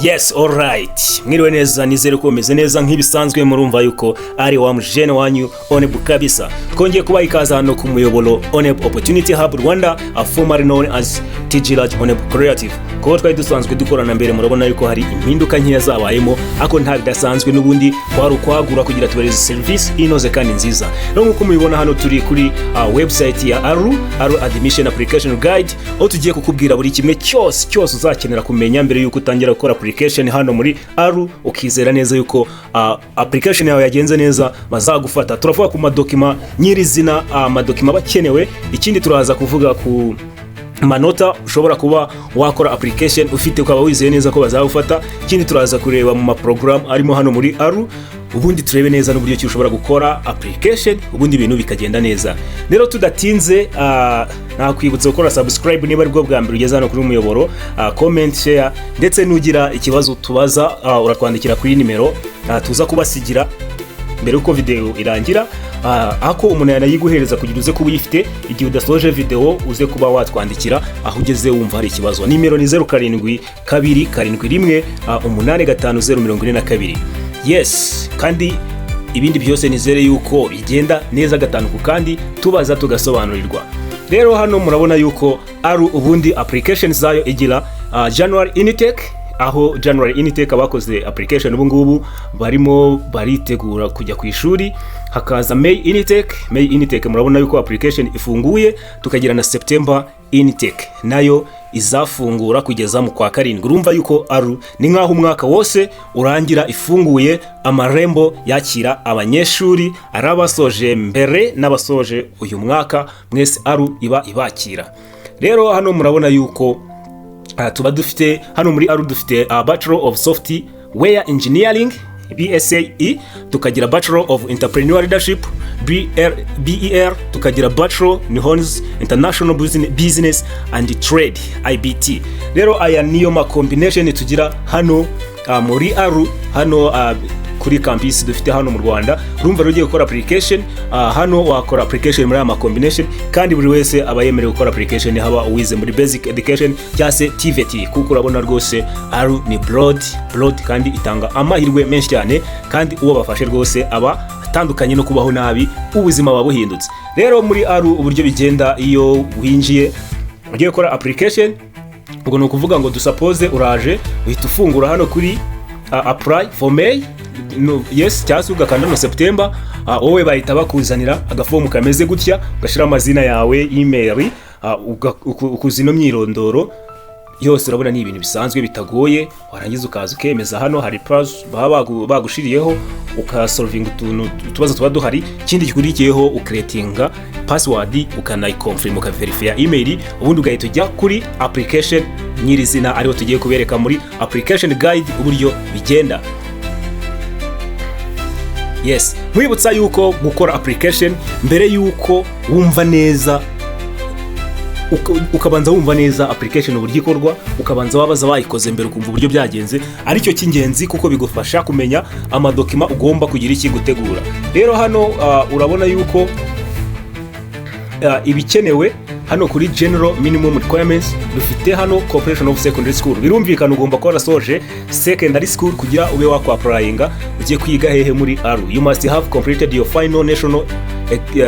Yes, alright. Mwiriwe neza, nizere ko meze neza nk'ibisanzwe murumva yuko ari wa mujene wanyu ONEBU kabisa. Kongeye kuba ikaza hano ku muyoboro ONEBU Opportunity Hub Rwanda, formerly known as TG Rajah Onebu Creative. Kuko twari dusanzwe dukorana mbere murabona yuko hari impinduka nkeya zabayemo, ako nta bidasanzwe n'ubundi kwari ukwagura kugira tubereze service inoze kandi nziza. Rero nkuko mubibona hano turi kuri website ya ALU Admission Application Guide, aho tugiye kukubwira buri kimwe cyose uzakenera kumenya mbere yuko utangira gukora application hano muri ALU, ukizera neza yuko application yawe yagenze neza bazagufata. Turavuga ku madokima nyirizina, amadokima bakenewe. Ikindi turaza kuvuga ku Amanota ushobora kuba wakora application ufite ukaba wizeye neza ko bazagufata. Ikindi turaza kureba mu program arimo hano muri ALU, ubundi turebe neza n'uburyo ki ushobora gukora application ubundi ibintu bikagenda neza. Rero tudatinze, nakwibutsa gukora subscribe niba ari bwo bwa mbere ugeze hano kuri umuyoboro, comment, share, ndetse nugira ikibazo tubaza uratwandikira kuri nimero tuza kubasigira mbere uko video irangira, ako umuntu yanayiguhereza kugira uze kuba uyifite igihe udasoje video uze kuba watwandikira aho ugeze wumva hari ikibazo. Nimero ni 0727715042. Yes, kandi ibindi byose nizere yuko bigenda neza gatanu ku kandi tubaza tugasobanurirwa. Rero hano murabona yuko ALU ubundi application zayo igira January intake, aho January intake abakoze application ubu ngubu barimo baritegura kujya ku ishuri. Hakaza May intake murabona yuko application ifunguye, tukagira na September intake nayo izafungura kugeza mu kwa karindwi. Urumva yuko ALU ni nkaho umwaka wose urangira ifunguye, amarembo yakira abanyeshuri arabasoje mbere n'abasoje uyu mwaka mwese ALU iba ibakira. Rero hano murabona yuko tuba dufite hano muri ALU dufite Bachelor of Software Engineering BSAE, tukagira Bachelor of Entrepreneurial Leadership BER, tukagira Bachelor in Honors International Business and Trade IBT. Rero aya niyo ma combination tugira hano muri ALU hano kuri campus dufite hano mu Rwanda. Urumva rugiye gukora application hano wakora application muri ama combination, kandi buri wese aba yemerewe gukora application haba uwize muri basic education cyase TVET, kuko urabona rwose ALU ni broad kandi itanga amahirwe menshi cyane, kandi uwo bafashe rwose aba atandukanye no kubaho nabi, ubuzima baba buhindutse. Rero muri ALU uburyo bigenda iyo winjiye ugiye gukora application, ubwo no kuvuga ngo dusuppose uraje uhita ufungura hano kuri apply for May, yes, cyase ugakanda no September, wowe bahita bakuzanira agafomu kameze gutya, ugashira amazina yawe, email, ukuzino myirondoro yose. Urabona ni ibintu bisanzwe bitagoye, warangiza ukaza ukemeza. Hano hari pass baba bagushiriyeho, ukasolving utubazo tuba duhari. Ikindi gikurikiyeho ucreatinga password, ukanayiconfirm, ukaverifya email, ubundi ugahita ujya kuri application nyirizina ariho tugiye kubereka muri application guide uburyo bigenda. Yes, mwibutsa yuko gukora application mbere yuko wumva neza, ukabanza wumva neza application uburyo ikorwa, ukabanza wabaza bayikoze mbere ukumva uburyo byagenze, aricyo cy'ingenzi kuko bigufasha kumenya amadokima ugomba kugira iki gutegura. Rero hano urabona yuko ibikenewe hano kuri general minimum requirements dufite hano completion of secondary school. Birumvikana ugomba kuba warasoje secondary school kugira ube wakwapplyinga ugiye kwiga hehe muri ALU. You must have completed your final national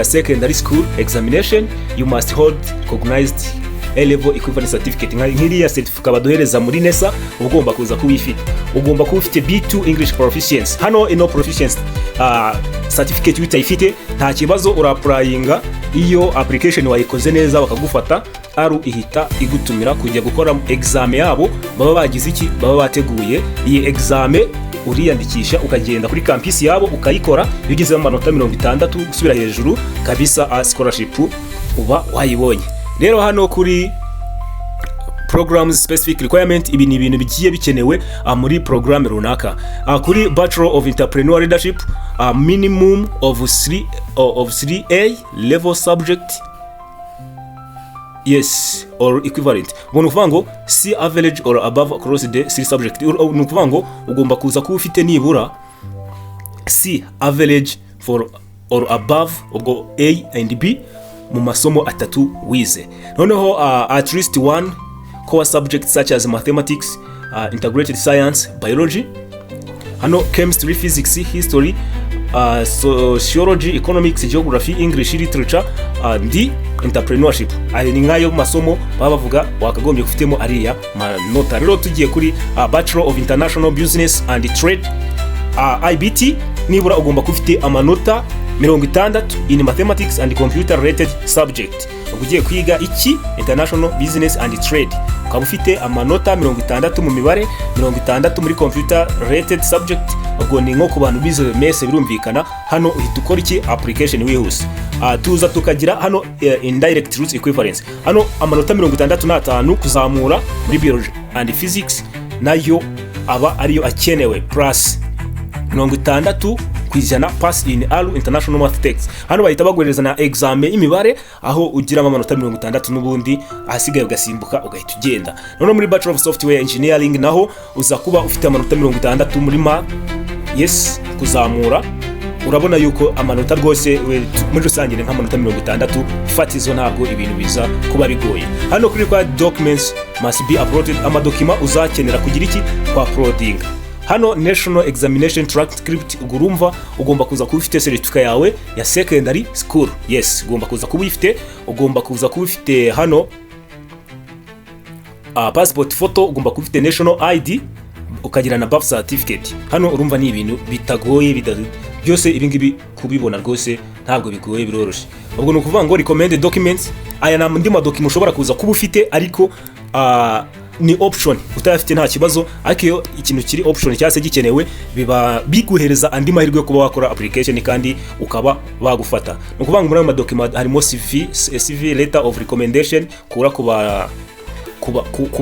secondary school examination. You must hold recognized A-level equivalent certificate. Nk'iriya certificate baduhereza muri neza ugomba kuza kubifite. Ugomba kuba ufite B2 English proficiency. Hano ino proficiency certificate utayifite nta kibazo, urapplyinga iyo application wayikoze neza bakagufata. ALU ihita igutumira kujya gukora exam yabo, baba bagize iki, baba bateguye iyi exam, uriyandikisha ukagenda kuri campus yabo ukayikora. Iyo ugize amanota 60 gusubira hejuru kabisa, scholarship uba wayibonye. Rero hano kuri programs specific requirement, ibi ni ibintu bigiye bikenewe muri program runaka. Kuri Bachelor of Entrepreneurial Leadership, minimum of 3A level subject, yes, or equivalent. Ubwo nukuvuga ngo C average or above across the 3 subject. Nukuvuga ngo ugomba kuza kuba ufite nibura C average for or above ubwo A and B mu masomo atatu wize. Noneho at least one core subjects such as mathematics, integrated science, biology, hano chemistry, physics, history, sociology, economics, geography, English literature, and entrepreneurship. Ari ni nkayo masomo baba bavuga wakagombye kufitemo ariya manota. Rero tugiye kuri Bachelor of International Business and Trade, IBT, nibura ugomba kufite amanota 60 in mathematics and computer related subject. Ugiye kwiga iki international business and trade, ukaba ufite amanota 60 mu mibare, 60 muri computer related subject. Ubwo ni nko ku bantu bize mese birumvikana. Hano uhita ukora iki application wihuse. Tuza tukagira hano indirect route equivalence. Hano amanota 65 kuzamura muri biology and physics nayo aba ariyo akenewe plus 60 kwijana pass in ALU International Math Text. Hano bahita baguhereza na examen imibare aho ugira amanota 60 n'ubundi ahasigaye ugasimbuka ugahita ugenda. None muri Bachelor of Software Engineering naho uza kuba ufite amanota 60 muri math, yes, kuzamura. Urabona yuko amanota rwose muri rusange ni nk'amanota 60, fatizo ntabwo ibintu biza kuba bigoye. Hano kuri kwa documents must be uploaded, amadokima uzakenera kugira iki kwa uploading. Hano National Examination Transcript ugurumva ugomba kuza kuba ufite certificate yawe ya secondary school, yes, ugomba kuza kuba ufite, ugomba kuza kuba ufite hano passport photo, ugomba kuba ufite national ID, ukagira na birth certificate. Hano urumva ni ibintu bitagoye, byose ibingibi kubibona rwose ntabwo bigoye, biroroshye. Ubwo nukuvuga ngo recommended documents, aya na ndi madokima ushobora kuza kuba ufite, ariko ni option utayafite nta kibazo, ariko iyo ikintu kiri option cyase gikenewe biba biguhereza andi mahirwe yo kuba wakora application kandi ukaba bagufata. Nukuvuga ngo muri ayo document harimo CV letter of recommendation kura ku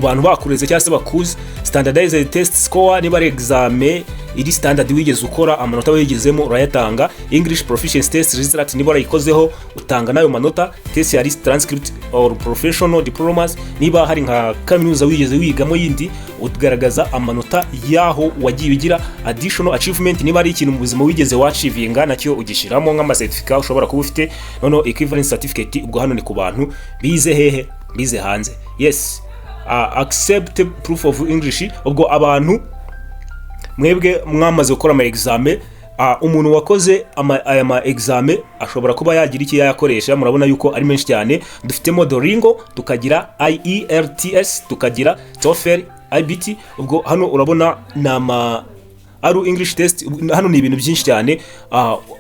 bantu bakureze cyangwa se bakuze, standardized test score niba ari examen iri standard wigeze ukora, amanota wigezemo urayatanga, English proficiency test result niba urayikozeho utanga nayo manota, test ya transcript or professional diplomas niba hari nka kaminuza wigeze wigamo yindi ugaragaza amanota yaho wagiye ugira, additional achievement niba ari ikintu mu buzima wigeze wachivinga nacyo ugishiramo nk'ama certificate ushobora kuba ufite. Noneho equivalence certificate ubwo hano ni ku bantu bize hehe, bize hanze, yes. Accept proof of English, ubwo abantu mwebwe mwamaze gukora ama examen, umuntu wakoze aya examen ashobora kuba yagira iki yayakoresha. Murabona yuko ari menshi cyane, dufitemo Duolingo, tukagira IELTS, tukagira TOEFL, IBT. Ubwo hano urabona nama ALU English test, hano ni ibintu byinshi cyane,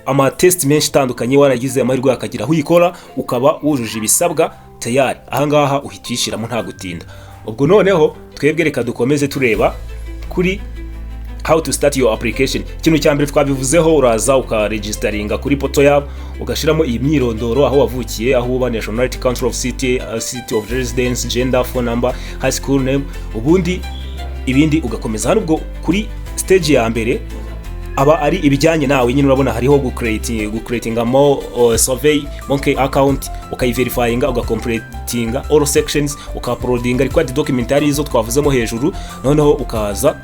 ama test menshi tandukanye waragize amahirwe akagira aho uyikora ukaba wujuje ibisabwa tayari, ahangaha uhitishiramo nta gutinda. Ubwo noneho twebwe reka dukomeze tureba kuri how to start your application. Ikintu cya mbere twabivuzeho, uraza ukaregisteringa kuri poto yabo, ugashiramo iyi myirondoro, aho wavukiye, aho uba, nationality, country of city, city of residence, gender, phone number, high school name, ubundi ibindi ugakomeza. Hano ubwo kuri stage ya mbere aba ari ibijyanye nawe nyine, urabona hariho gucreatinga survey monkey account, ukayiverifyinga, ugacompletinga all sections, ukauploadinga required document arizo twavuzemo hejuru. Noneho ukaza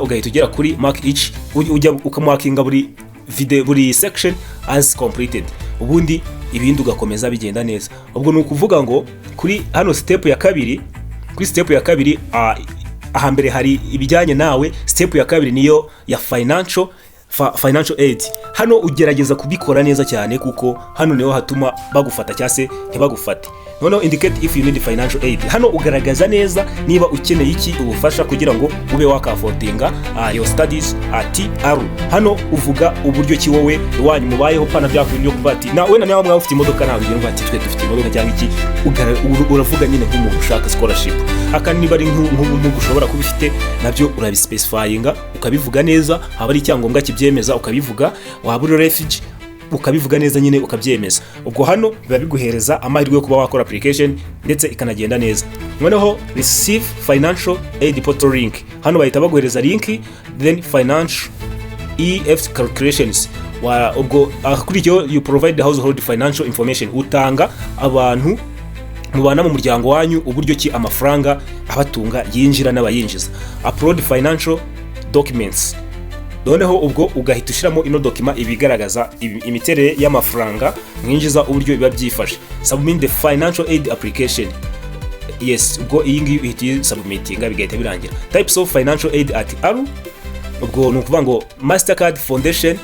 ugahita ugera kuri mark each, ujya ukamarkinga buri section as completed, ubundi ibindi ugakomeza bigenda neza. Ubwo ni ukuvuga ngo kuri hano step ya kabiri, kuri step ya kabiri ahambere hari ibijyanye nawe. Step ya kabiri niyo ya financial aid. Hano ugerageza kubikora neza cyane kuko hano niho hatuma bagufata cyase ntibagufate. Noneho indicate if you need financial aid. Hano ugaragaza neza niba ukeneye iki ubufasha kugira ngo ube wakaffordinga your studies at ALU. Hano uvuga uburyo ki wowe wanyu mubayeho pana byakwiriye kubati na we na nawe mwafite imodoka ntabwo ngira bati twe dufite imodoka cyangwa iki, uravuga nyine nk'umuntu ushaka scholarship. Akandi niba ari nk'umuntu ushobora kubifite nabyo urabispecifyinga ukabivuga neza, haba ari icyangombwa kibyemeza ukabivuga, waba uri refugee ukabivuga neza nyine ukabyemeza. Ubwo hano biba biguhereza amahirwe yo kuba wakora application ndetse ikanagenda neza. Noneho receive financial aid portal link, hano bahita baguhereza link, then financial EF calculations. Ubwo kuri cyo you provide the household financial information, utanga abantu mubana mu muryango wanyu uburyo ki amafaranga abatunga yinjira n'abayinjiza. Upload financial documents, noneho ubwo ugahita ushiramo ino document ibigaragaza imiterere y'amafaranga mwinjiza uburyo biba byifashe. Submit the financial aid application, yes, ubwo iyi ngiyi uhita submitinga bigahita birangira. Types of financial aid at ALU, ubwo ni ukuvuga ngo Mastercard Foundation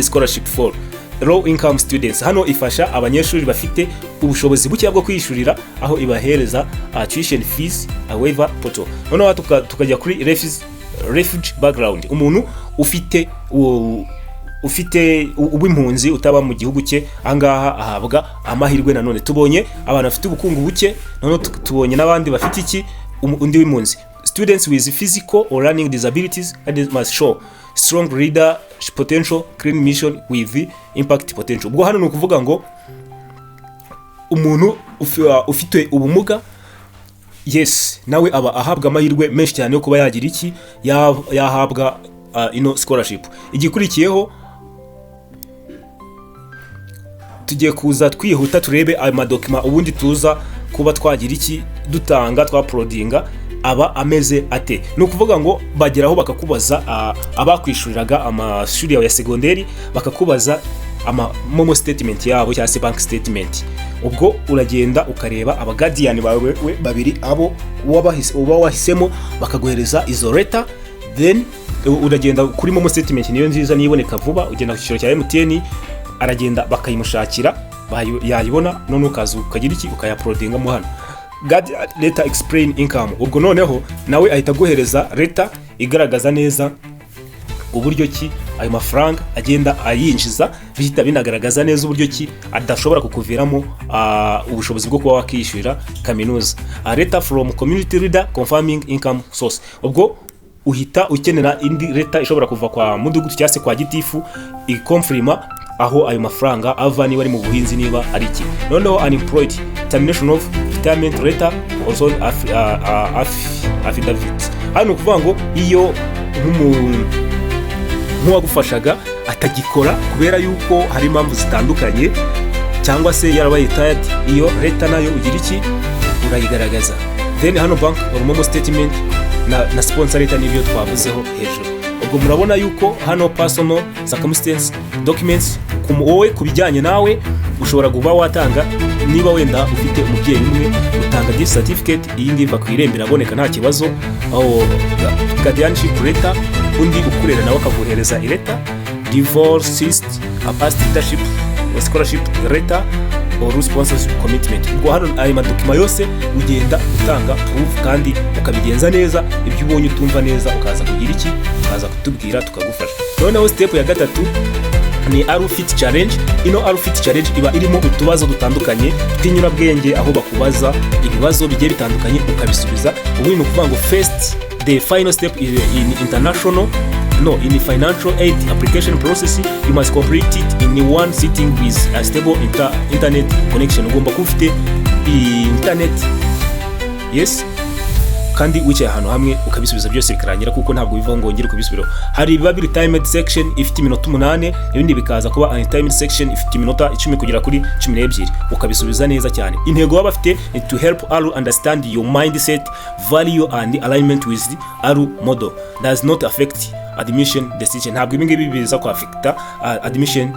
Scholarship for low income students. Hano ifasha abanyeshuri bafite ubushobozi buke bwo kwishurira, aho ibahereza tuition fees waiver portal. Noneho tukajya kuri refugee background, umuntu ufite ubimpunzi utaba mu gihugu cye, ahangaha ahabwa amahirwe. Nanone tubonye abantu bafite ubukungu buke, noneho tubonye n'abandi bafite iki undi w'impunzi. Students with physical or learning disabilities and must show strong leadership potential, clean mission with impact potential. Ubwo hano ni ukuvuga ngo umuntu ufite ubumuga, yes, nawe aba ahabwa amahirwe menshi cyane yo kuba yagira iki, yahabwa scholarship. Igikurikiyeho tugiye kuza twihuta turebe ayo madokima, ubundi tuza kuba twagira iki dutanga twaprodinga aba ameze ate. Ni ukuvuga ngo bageraho bakakubaza abakwishuriraga amashuri yawe ya segonderi, bakakubaza momo statement yabo cyangwa se bank statement. Ubwo uragenda ukareba aba guardian bawe babiri abo uba wahisemo, bakaguhereza izo letter, then uragenda kuri momo statement niyo nziza niboneka vuba, ugenda ku cyiciro cya MTN, aragenda bakayimushakira, yayibona, none ukaza ukagira iki ukayaprodinga mu hano letter explain income. Ubwo noneho nawe ahita guhereza letter igaragaza neza uburyo ki ayo mafaranga agenda ayinjiza, bihita binagaragaza neza uburyo ki adashobora kukuviramo ubushobozi bwo kuba wakishyurira kaminuza. Letter from community leader confirming income source, ubwo uhita ukenera indi letter ishobora kuva kwa mudugudu cyangwa se kwa gitifu ikonfirma aho ayo mafaranga ava, niba ari mu buhinzi, niba ari iki. Noneho unemployed termination of retirement letter, also affidavit. Hano kuvuga ngo iyo nk'uwagufashaga atagikora kubera yuko hari impamvu zitandukanye, cyangwa se yarabaye retired, iyo letter nayo ugira iki urayigaragaza. Then hano bank or momo statement na sponsor letter n'ibyo twavuzeho hejuru. Ubwo murabona yuko hano personal circumstance documents wowe kubijyanye nawe ushobora kuba watanga, niba wenda ufite umubyeyi umwe utanga death certificate, iyi ngiyi bakwirembera aboneka nta kibazo, aho guardianship letter, undi ukurera nawe akaguhereza letter, divorced, past leadership scholarship letter or sponsorship commitment. Ubwo hano ayo madokima yose ugenda utanga proof kandi ukabigenza neza, ibyo ubonye utumva neza ukaza kugira iki, ukaza kutubwira tukagufasha. Noneho step ya gatatu ni ALU Fit Challenge. Ino ALU Fit Challenge iba irimo utubazo dutandukanye tw'inyurabwenge, aho bakubaza ibibazo bigiye bitandukanye ukabisubiza. Ubu ni ukuvuga ngo first the final step in financial aid application process, you must complete it in one sitting with a stable internet connection. Ugomba kuba ufite internet, yes, kandi wicaye ahantu hamwe ukabisubiza byose bikarangira, kuko ntabwo bivaho ngo ngire kubisubiraho. Hari biba biri timed section ifite iminota 8, ibindi bikaza kuba untimed section ifite iminota 10 kugera kuri 12, ukabisubiza neza cyane. Intego baba bafite ni to help ALU understand your mindset, value and alignment with the ALU model. Does not affect admission decision. Ntabwo ibi ngibi biza ku affect admission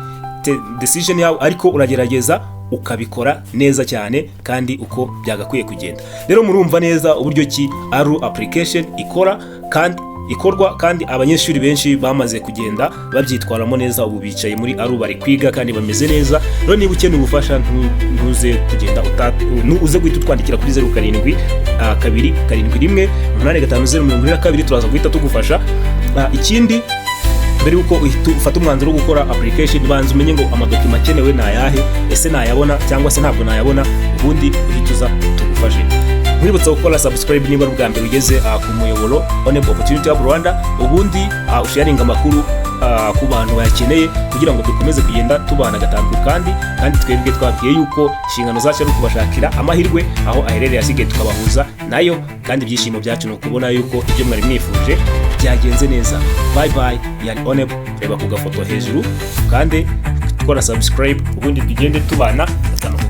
decision yawe, ariko uragerageza ukabikora neza cyane kandi uko byagakwiye kugenda. Rero murumva neza uburyo ki ALU application ikorwa, kandi abanyeshuri benshi bamaze kugenda babyitwaramo neza, ubu bicaye muri ALU bari kwiga kandi bameze neza. Rero niba ukeneye ubufasha ntuze kugenda uze guhita utwandikira kuri 0727718502 turaza guhita tugufasha. Ikindi mbere yuko ufata umwanzuro wo gukora application, banza umenye ngo amadokima akenewe ni ayahe, ese nayabona cyangwa se ntabwo nayabona, ubundi uhituza tugufashe. Mwibutsa gukora subscribe niba ari ubwa mbere ugeze ku muyoboro ONEBU Opportunity Hub Rwanda, ubundi usharinga amakuru ku bantu bayakeneye, kugira ngo dukomeze kugenda tubana gatandatu, kandi twebwe twabwiye yuko inshingano zacu ari kubashakira amahirwe aho aherereye asigaye tukabahuza nayo, kandi ibyishimo byacu ni ukubona yuko ibyo mwari mwifuje byagenze neza. Bye bye, yari ONEBU. Reba ku gafoto hejuru kandi tukora subscribe, ubundi tugende tubana gatandatu.